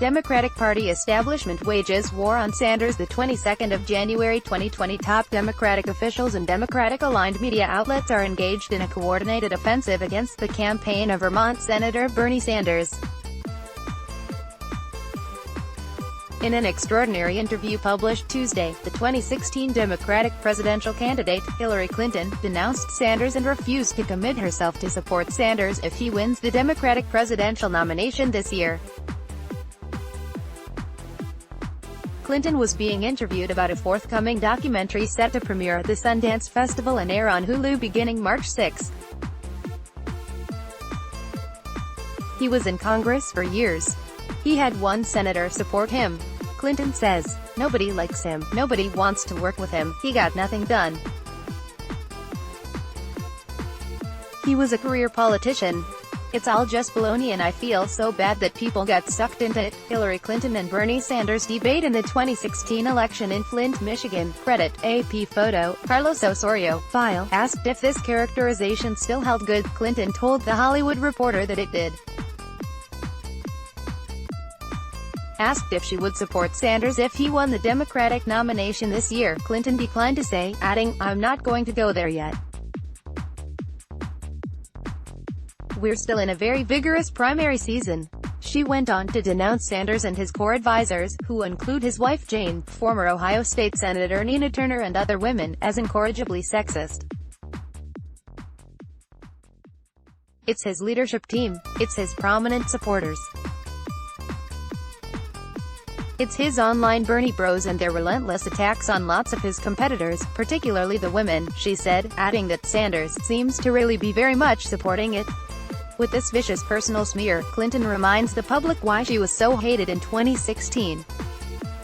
Democratic Party establishment wages war on Sanders. The 22nd of January 2020, top Democratic officials and Democratic-aligned media outlets are engaged in a coordinated offensive against the campaign of Vermont Senator Bernie Sanders. In an extraordinary interview published Tuesday, the 2016 Democratic presidential candidate, Hillary Clinton, denounced Sanders and refused to commit herself to support Sanders if he wins the Democratic presidential nomination this year. Clinton was being interviewed about a forthcoming documentary set to premiere at the Sundance Festival and air on Hulu beginning March 6. He was in Congress for years. He had one senator support him. Clinton says, "Nobody likes him. Nobody wants to work with him. He got nothing done. He was a career politician. It's all just baloney and I feel so bad that people got sucked into it." Hillary Clinton and Bernie Sanders debate in the 2016 election in Flint, Michigan. Credit, AP photo, Carlos Osorio. File, asked if this characterization still held good, Clinton told The Hollywood Reporter that it did. Asked if she would support Sanders if he won the Democratic nomination this year, Clinton declined to say, adding, "I'm not going to go there yet. We're still in a very vigorous primary season." She went on to denounce Sanders and his core advisors, who include his wife Jane, former Ohio State Senator Nina Turner and other women, as incorrigibly sexist. "It's his leadership team. It's his prominent supporters. It's his online Bernie bros and their relentless attacks on lots of his competitors, particularly the women," she said, adding that Sanders seems to really be very much supporting it. With this vicious personal smear, Clinton reminds the public why she was so hated in 2016.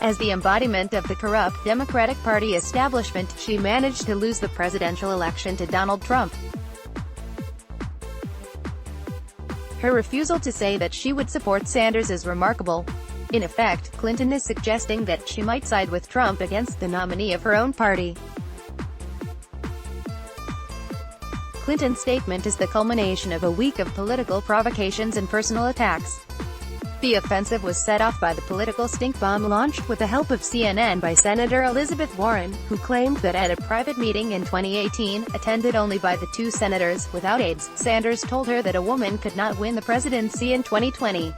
As the embodiment of the corrupt Democratic Party establishment, she managed to lose the presidential election to Donald Trump. Her refusal to say that she would support Sanders is remarkable. In effect, Clinton is suggesting that she might side with Trump against the nominee of her own party. Clinton's statement is the culmination of a week of political provocations and personal attacks. The offensive was set off by the political stink bomb launched with the help of CNN by Senator Elizabeth Warren, who claimed that at a private meeting in 2018, attended only by the two senators, without aides, Sanders told her that a woman could not win the presidency in 2020.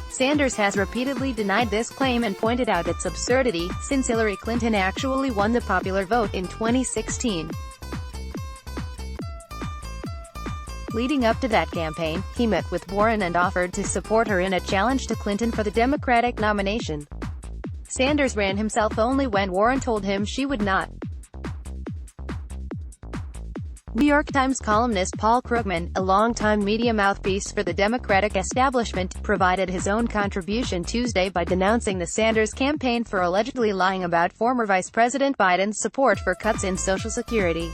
Sanders has repeatedly denied this claim and pointed out its absurdity, since Hillary Clinton actually won the popular vote in 2016. Leading up to that campaign, he met with Warren and offered to support her in a challenge to Clinton for the Democratic nomination. Sanders ran himself only when Warren told him she would not. New York Times columnist Paul Krugman, a longtime media mouthpiece for the Democratic establishment, provided his own contribution Tuesday by denouncing the Sanders campaign for allegedly lying about former Vice President Biden's support for cuts in Social Security.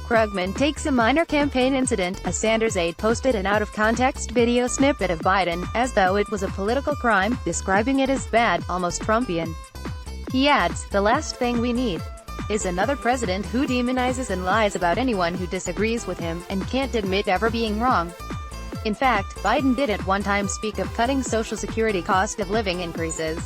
Krugman takes a minor campaign incident, a Sanders aide posted an out-of-context video snippet of Biden, as though it was a political crime, describing it as bad, almost Trumpian. He adds, "The last thing we need is another president who demonizes and lies about anyone who disagrees with him, and can't admit ever being wrong." In fact, Biden did at one time speak of cutting Social Security cost of living increases.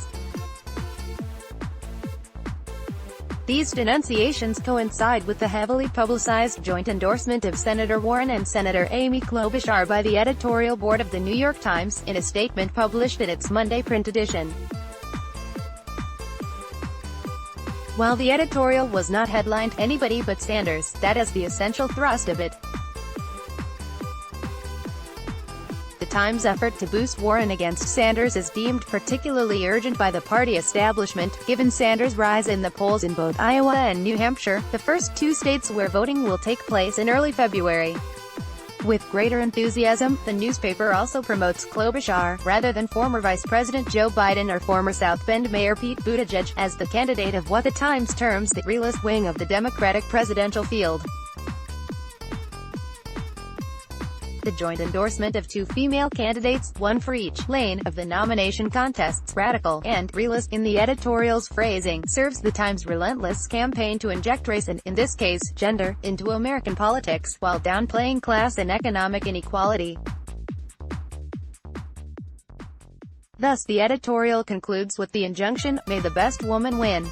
These denunciations coincide with the heavily publicized joint endorsement of Senator Warren and Senator Amy Klobuchar by the editorial board of The New York Times, in a statement published in its Monday print edition. While the editorial was not headlined "Anybody but Sanders," that is the essential thrust of it. The Times' effort to boost Warren against Sanders is deemed particularly urgent by the party establishment, given Sanders' rise in the polls in both Iowa and New Hampshire, the first two states where voting will take place in early February. With greater enthusiasm, the newspaper also promotes Klobuchar, rather than former Vice President Joe Biden or former South Bend Mayor Pete Buttigieg, as the candidate of what the Times terms the realist wing of the Democratic presidential field. The joint endorsement of two female candidates, one for each lane of the nomination contests, radical and realist in the editorial's phrasing, serves the Times' relentless campaign to inject race and, in this case, gender, into American politics, while downplaying class and economic inequality. Thus the editorial concludes with the injunction, "May the best woman win."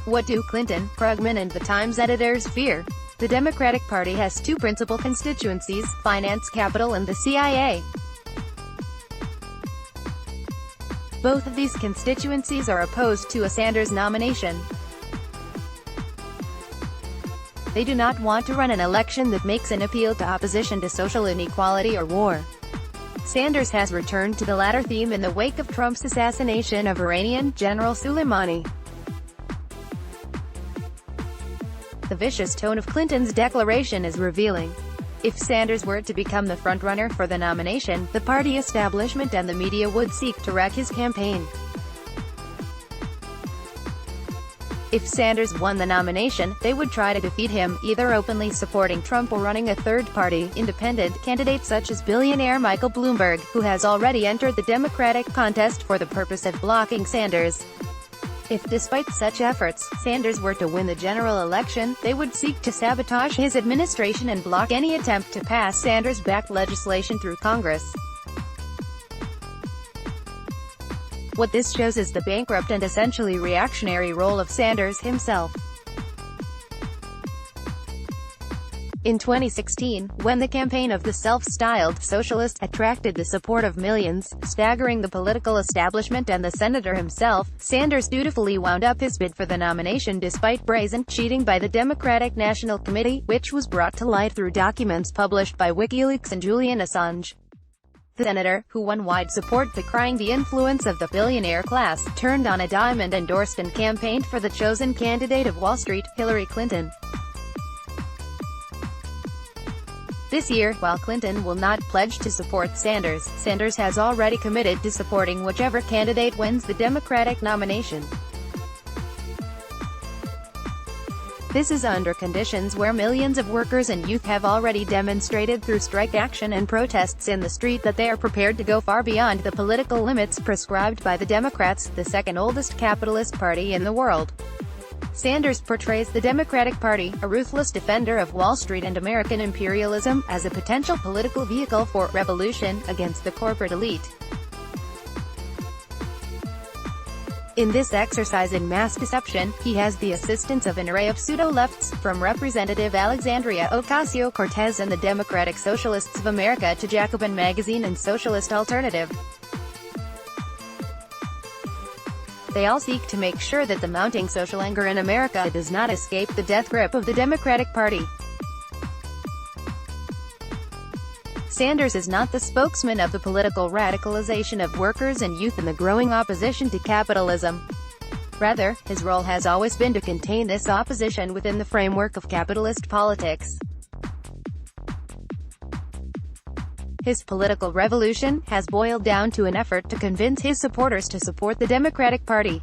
What do Clinton, Krugman and the Times editors fear? The Democratic Party has two principal constituencies, finance capital and the CIA. Both of these constituencies are opposed to a Sanders nomination. They do not want to run an election that makes an appeal to opposition to social inequality or war. Sanders has returned to the latter theme in the wake of Trump's assassination of Iranian General Soleimani. The vicious tone of Clinton's declaration is revealing. If Sanders were to become the frontrunner for the nomination, the party establishment and the media would seek to wreck his campaign. If Sanders won the nomination, they would try to defeat him, either openly supporting Trump or running a third-party, independent candidate such as billionaire Michael Bloomberg, who has already entered the Democratic contest for the purpose of blocking Sanders. If, despite such efforts, Sanders were to win the general election, they would seek to sabotage his administration and block any attempt to pass Sanders-backed legislation through Congress. What this shows is the bankrupt and essentially reactionary role of Sanders himself. In 2016, when the campaign of the self-styled socialist attracted the support of millions, staggering the political establishment and the senator himself, Sanders dutifully wound up his bid for the nomination despite brazen cheating by the Democratic National Committee, which was brought to light through documents published by WikiLeaks and Julian Assange. The senator, who won wide support decrying the influence of the billionaire class, turned on a dime and endorsed and campaigned for the chosen candidate of Wall Street, Hillary Clinton. This year, while Clinton will not pledge to support Sanders, Sanders has already committed to supporting whichever candidate wins the Democratic nomination. This is under conditions where millions of workers and youth have already demonstrated through strike action and protests in the street that they are prepared to go far beyond the political limits prescribed by the Democrats, the second oldest capitalist party in the world. Sanders portrays the Democratic Party, a ruthless defender of Wall Street and American imperialism, as a potential political vehicle for revolution against the corporate elite. In this exercise in mass deception, he has the assistance of an array of pseudo-lefts, from Representative Alexandria Ocasio-Cortez and the Democratic Socialists of America to Jacobin Magazine and Socialist Alternative. They all seek to make sure that the mounting social anger in America does not escape the death grip of the Democratic Party. Sanders is not the spokesman of the political radicalization of workers and youth and the growing opposition to capitalism. Rather, his role has always been to contain this opposition within the framework of capitalist politics. His political revolution has boiled down to an effort to convince his supporters to support the Democratic Party.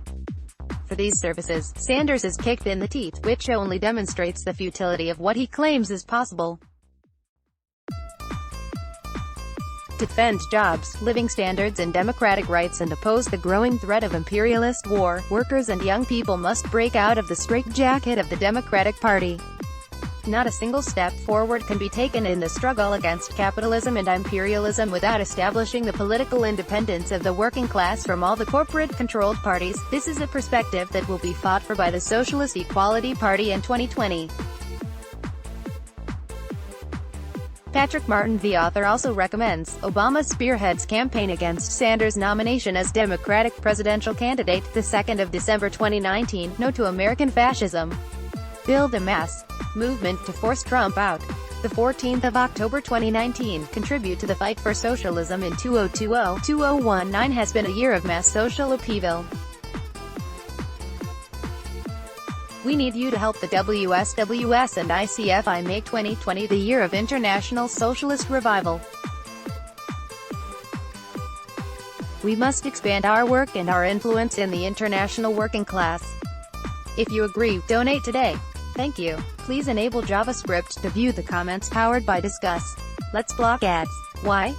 For these services, Sanders is kicked in the teeth, which only demonstrates the futility of what he claims is possible. To defend jobs, living standards and democratic rights and oppose the growing threat of imperialist war, workers and young people must break out of the straitjacket of the Democratic Party. Not a single step forward can be taken in the struggle against capitalism and imperialism without establishing the political independence of the working class from all the corporate-controlled parties. This is a perspective that will be fought for by the Socialist Equality Party in 2020. Patrick Martin, the author, also recommends Obama spearheads campaign against Sanders' nomination as Democratic presidential candidate, the 2nd of December 2019. No to American fascism. Build a mass movement to force Trump out. The 14th of October 2019. Contribute to the fight for socialism in 2020-2019 has been a year of mass social upheaval. We need you to help the WSWS and ICFI make 2020 the year of international socialist revival. We must expand our work and our influence in the international working class. If you agree, donate today. Thank you. Please enable JavaScript to view the comments powered by Discuss. Let's block ads. Why?